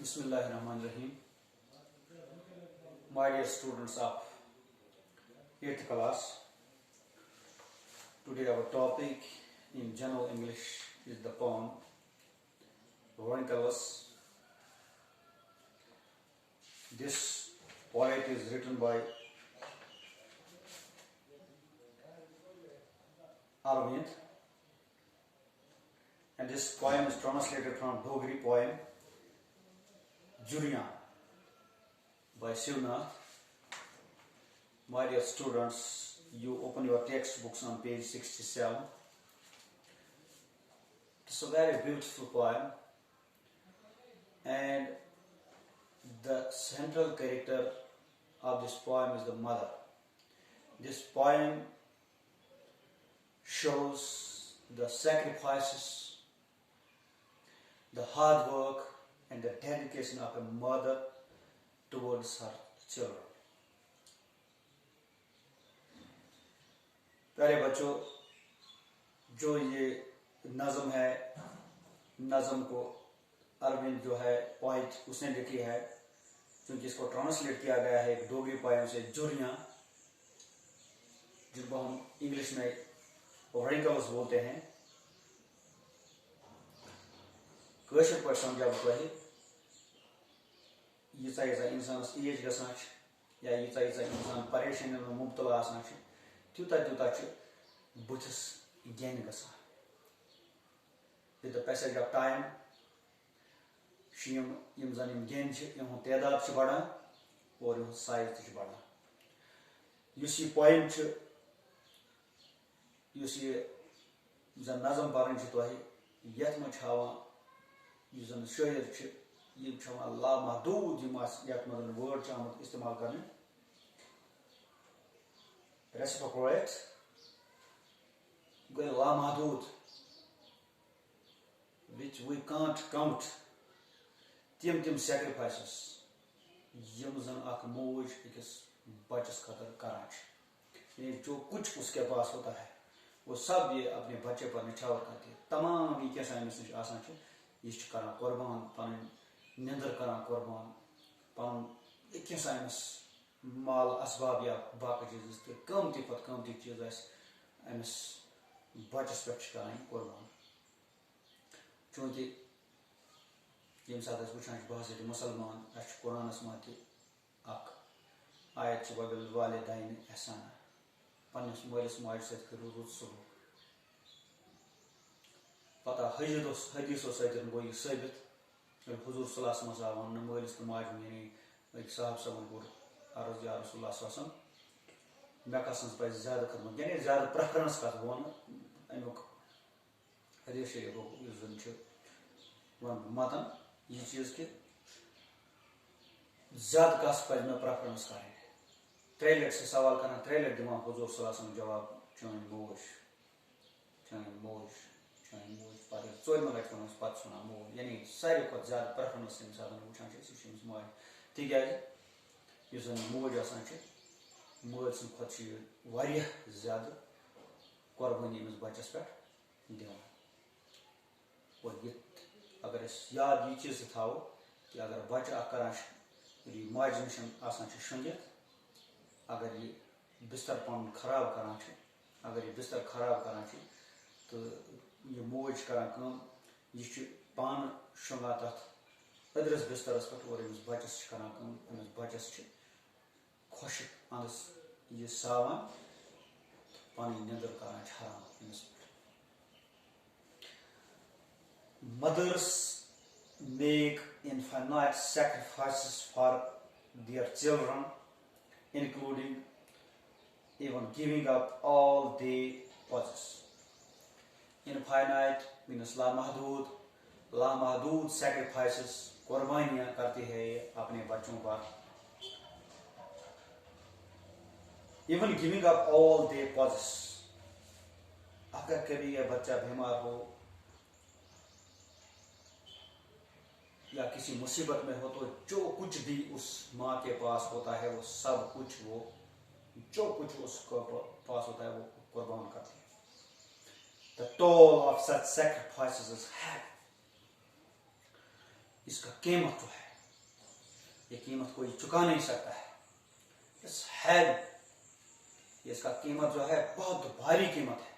Bismillahirrahmanirrahim. My dear students of 8th class, today our topic in general English is the poem Ranunculus. This poet is written by Aravind, and this poem is translated from Dogri poem Juriyan by Shivnath. My dear students, you open your textbooks on page 67. It's a very beautiful poem, and the central character of this poem is the mother. This poem shows the sacrifices, the hard work, and the dedication of a mother towards her children. प्यारे बच्चों, जो ये नज़म है, नज़म को अरविंद जो है पोइट उसने लिखी है, क्योंकि इसको ट्रांसलेट किया गया है एक डोगरी पोएम से जुरियां, जिनको हम इंग्लिश में रैनुकलस बोलते हैं. कशर पर समझा तुम यीचा इंसान एज गसान या यीचा इंसान परेशानी में मुबतला आसान तूता तूता बुथस गेन गसान. With the passage of time यम जन गेन यह तादाद बढ़ान और यह साइज तह बढ़ान. यह पोएम जन नज़म पर ये हावान जन शायर लामहदूद यथ मज वर्ड आमुत इस्तेमाल कर. रेसिप्रोकेट गई लामहदूद which we can't count. Tim sacrifices यम जन अख मोज अकिस बचस खतर करान. जो कुछ उसके पास होता है वो सब ये अपने बच्चे पर निछावर करती है. तमाम ये क्या अमिस नश आसान यह करान कुर्बान, पन निंदर करान कुर्बान, पन क्या अमिस माल असबाब या बाकी चीज तो कमती पत कमती चीज अमिस बचस पे करान कुर्बान. चूंकि ये सात वुचान बहत मुसलमान कुरानस मह आयत वबिल वालिदैन एहसाना, पन्निस मालिस माज सत करो रुत सलूक. पता हदीसों सतन गो यह साबित हुजूर सल्लल्लाहु अलैहि वसल्लम आव वन मालिस तो माज यानी साहब सबन कोर अर्ज या रसूलुल्लाह सल्लल्लाहु अलैहि वसल्लम मे कसन पे ज्यादा खदमत यानी ज्यादा प्रेफरेंस कत वन अमुक हदीस शरीफ वन मतन यह चीज कि ज्यादा कस पे मे प्रेफरेंस कर. 3 लट से सवाल कर 3 लट दिवान हुजूर सल्लल्लाहु अलैहि वसल्लम जवाब चन मोज चन मोज चन मोज. पे 4 लट वन पे वन मोज यानी सारे खुद ज्यादा प्रेफरेंस वुचान सह माज. तिज जन मोज मल सद खुद ज्यादा कुर्बानी अमिस बचस पे दिवान. और ये अगर याद यह चीज थो कि अगर बच्चे करान माज नश शुंगित, अगर यह बिस्तर पन खराब करान, अगर यह बिस्तर खराब करान तो यह मोज करान यह पान शुंगान तथ अदरस बिस्तरस पे और अमिस बचस करान अमिस बचस खुश अंदस यह सावान पन निंदर करान हराम Amish. Mothers make infinite sacrifices for their children, including even giving up all they possess. Infinite means लामहदूद. लामहदूद sacrifices कुर्बानियाँ करती है अपने बच्चों पर. Even giving up all they possess. अगर कभी यह बच्चा बीमार हो या किसी मुसीबत में हो तो जो कुछ भी उस माँ के पास होता है वो सब कुछ वो जो कुछ उसके पास होता है वो कुर्बान करती है. The toll of such sacrifices is heavy. इसका कीमत तो है ये कीमत कोई चुका नहीं सकता है। इस हैड, इसका कीमत जो है बहुत भारी कीमत है।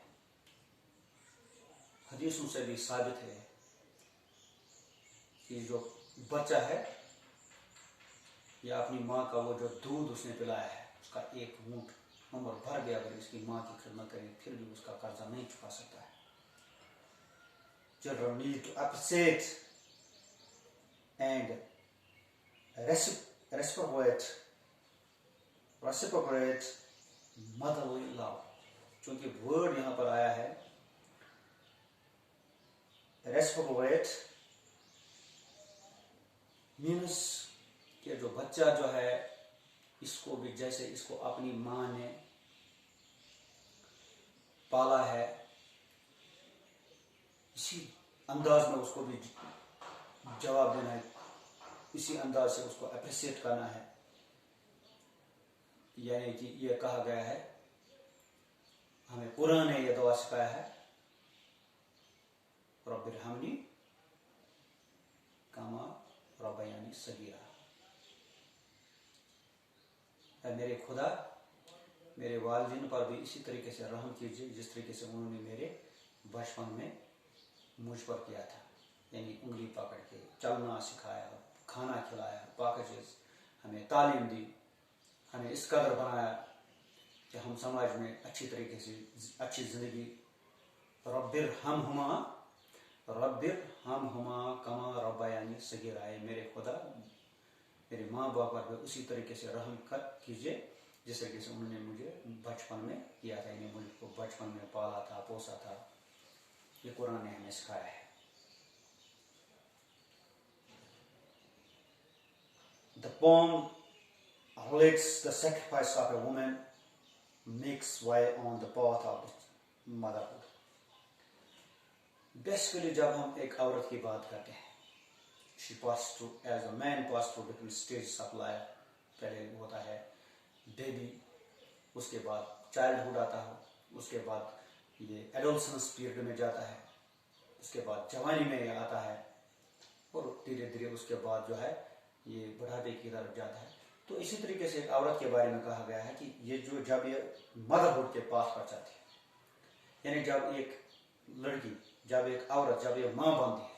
हदीसों से भी साबित है कि जो बच्चा है या अपनी माँ का वो जो दूध उसने पिलाया है, उसका एक घूंट उम्र भर गया अगर इसकी माँ की खिदमत करे फिर भी उसका कर्जा नहीं चुका सकता है। Children need to appreciate and reciprocate motherly love। चूंकि वर्ड यहाँ पर आया है reciprocate मीन्स कि जो बच्चा जो है इसको भी जैसे इसको अपनी माँ ने पाला है इसी अंदाज में उसको भी जवाब देना है, इसी अंदाज से उसको अप्रिशिएट करना है। यानी कि ये कहा गया है, हमें कुरान ने यह दुआ सिखाया है, रब्बिरहमनी कमा रब्बयानी सगीरा। मेरे खुदा मेरे वालिदैन पर भी इसी तरीके से रहम कीजिए जिस तरीके से उन्होंने मेरे बचपन में मुझ पर किया था। यानी उंगली पकड़ के चलना सिखाया, खाना खिलाया, पाकचीज हमें तालीम दी, हमें इस कदर बनाया कि हम समाज में अच्छी तरीके से अच्छी जिंदगी। रब्बिरहमहुमा कमा रब्बयानी सगीरा। मेरे खुदा मेरे माँ बाप पर भी उसी तरीके से रहम कीजिए जिस तरीके से उन्होंने मुझे बचपन में किया था, यानी मुझको बचपन में पाला था, पोसा था। ये कुरान ने हमें सिखाया है। The poem relates the sacrifice of a woman makes way on the path of motherhood। Basically जब हम एक औरत की बात करते हैं, she passed through as a man passed through different stages of life। पहले होता है बेबी, उसके बाद चाइल्डहुड आता है, उसके बाद ये एडोलसेंस पीरियड में जाता है, उसके बाद जवानी में आता है और धीरे धीरे उसके बाद जो है ये बुढ़ापे की तरफ जाता है। तो इसी तरीके से एक औरत के बारे में कहा गया है कि ये जो जब ये मदरहुड के पास पर जाती है, यानी जब एक लड़की, जब एक औरत जब ये माँ बनती है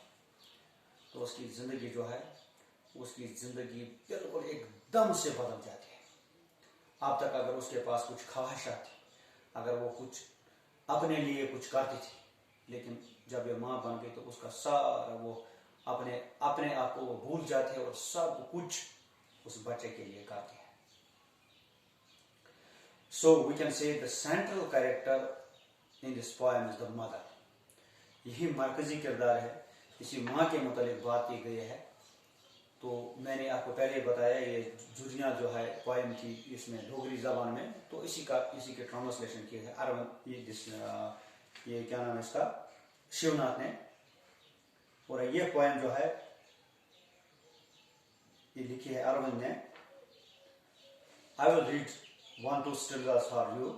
तो उसकी जिंदगी जो है, उसकी जिंदगी बिल्कुल एकदम से बदल जाती है। अब तक अगर उसके पास कुछ ख्वाहिशात थी, अगर वो कुछ अपने लिए कुछ करती थी, लेकिन जब ये माँ बन गई तो उसका सारा वो अपने आप को वो भूल जाती है और सब कुछ उस बच्चे के लिए करती है। So we can say the central character in this poem is the mother। यही मरकजी किरदार है। इसी माँ के मुतालिक बात की गई है। तो मैंने आपको पहले बताया ये जुरियाँ जो है पोएम की इसमें डोगरी जबान में, तो इसी के ट्रांसलेशन किया है अरविंद, ये क्या नाम है इसका, शिवनाथ ने। और ये पोएम जो है ये लिखी है अरविंद ने। I will read 1-2 stanzas for you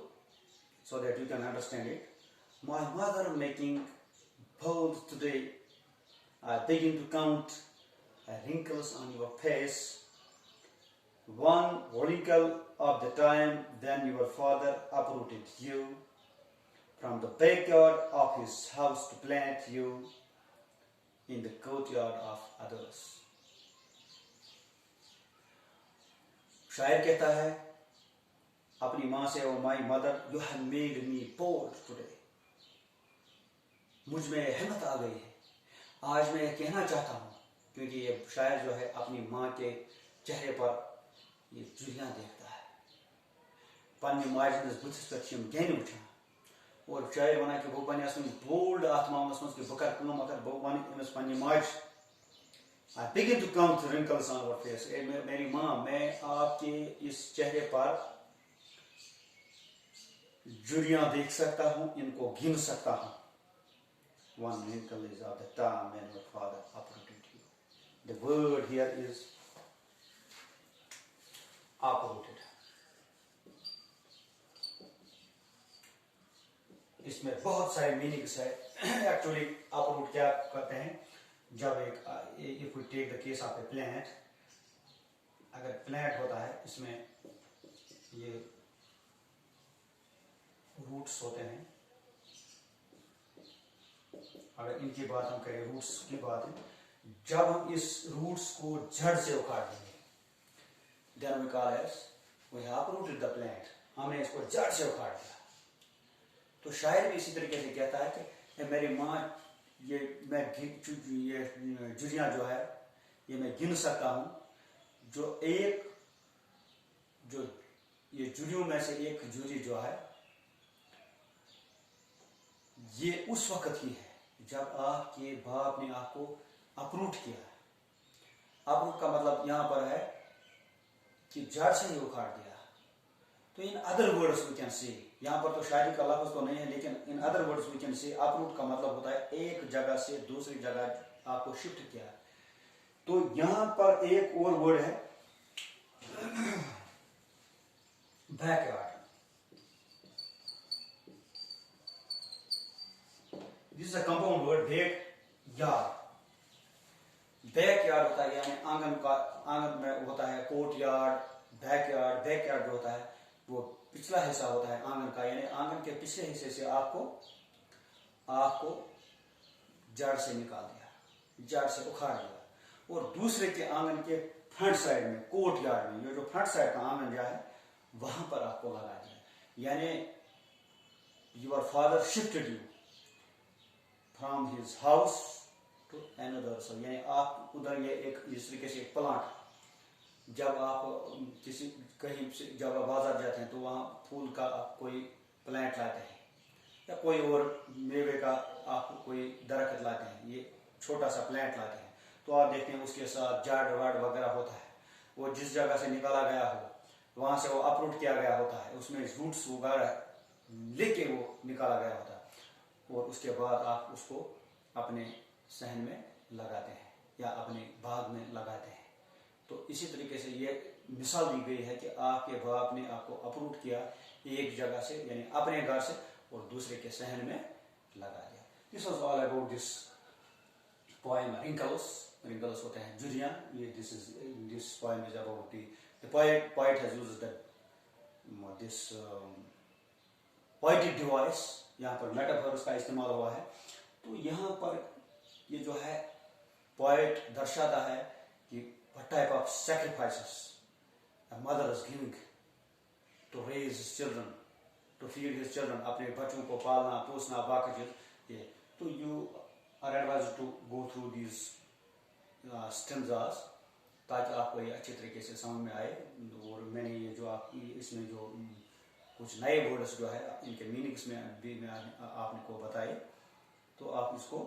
so that you can understand it। My mother making bold today, I begin to count wrinkles on your face, one wrinkle of the time when your father uprooted you from the backyard of his house to plant you in the courtyard of others। शायर कहता है अपनी माँ से, oh my mother you have made me bold today. मुझ में हिम्मत आ गई है, आज मैं ये कहना चाहता हूँ, क्योंकि ये शायर जो है अपनी माँ के चेहरे पर ये जुरियाँ देखता है। पन्ने माज बुथस पे गहन उठा और शायर वना कि वो बने बोल्ड आत्मा मस कि बकर कम अगर वो वन इमस पन्ने माज I begin to count the wrinkles on our face। मेरी माँ, मैं आपके इस चेहरे पर जुरियाँ देख सकता हूँ, इनको गिन सकता हूँ। One wrinkle is of the time when your father uprooted you। The word here is uprooted। इसमें बहुत सारे मीनिंग्स है। एक्चुअली uproot क्या करते हैं, जब एक if we take the case of a plant, अगर प्लांट होता है इसमें ये रूट्स होते हैं, अगर इनकी बात हम करें, रूट्स की बात है, जब हम इस रूट्स को जड़ से उखाड़ देंगे, then we call as we have uprooted the plant, हमने इसको जड़ से उखाड़ दिया। तो शायर भी इसी तरीके से कहता है कि मेरी माँ, ये मैं ये जुड़ियाँ जो है ये मैं गिन सकता हूँ, जो ये जुड़ियों में से एक जुड़ी जो है ये उस वक्त ही है जब आपके बाप ने आपको अपरूट किया है। अपरूट का मतलब यहाँ पर है कि जड़ से ही उखाड़ दिया। तो in other words we can say, यहाँ पर तो शायरी का लफ्ज तो नहीं है, लेकिन in other words we can say uproot का मतलब होता है एक जगह से दूसरी जगह आपको शिफ्ट किया। तो यहाँ पर एक और वर्ड है backyard. This is a compound word, backyard. Backyard होता है यानी आंगन में होता है कोर्ट यार्ड, बैकयार्ड। बैकयार्ड जो होता है वो पिछला हिस्सा होता है आंगन का, यानी आंगन के पिछले हिस्से से आपको जड़ से निकाल दिया, जड़ से उखाड़ दिया। और दूसरे के आंगन के फ्रंट साइड में, कोर्ट यार्ड में, ये जो फ्रंट साइड का आंगन जो है वहां पर आपको लगा दिया। यानी your father shifted you from his house to another. So यानी आप उधर, ये एक इस तरीके से प्लांट, जब आप किसी कहीं से जब आप बाजार जाते हैं तो वहाँ फूल का आप कोई प्लांट लाते हैं या कोई और मेवे का आप कोई दरख्त लाते हैं, ये छोटा सा प्लांट लाते हैं, तो आप देखते हैं उसके साथ जड़ वड़ वगैरह होता है। वो जिस जगह से निकाला गया हो वहाँ से वो अपरूट किया गया होता है, उसमें रूट्स वगैरह लेके वो निकाला गया होता है, और उसके बाद आप उसको अपने सहन में लगाते हैं या अपने बाग में लगाते हैं। तो इसी तरीके से ये मिसाल दी गई है कि आपके बाप ने आपको अपरूट किया एक जगह से, यानी अपने घर से, और दूसरे के सहन में लगा दिया। This was all about this poem wrinkles. Wrinkles होते हैं जुड़ियाँ। ये this poem is about the poet has used this poetic device. यहाँ पर मेटाफर्स का इस्तेमाल हुआ है। तो यहाँ पर ये जो है पोएट दर्शाता है कि what type of sacrifices a mother is giving to raise his children, to feed his children, अपने बच्चों को पालना पोसना बाकी चीज ये। तो you are advised to go through these stanzas ताकि आपको ये अच्छे तरीके से समझ में आए। और मैंने ये जो आप इसमें जो कुछ नए वर्ड्स जो है इनके मीनिंग्स में भी मैं आपको बताए, तो आप इसको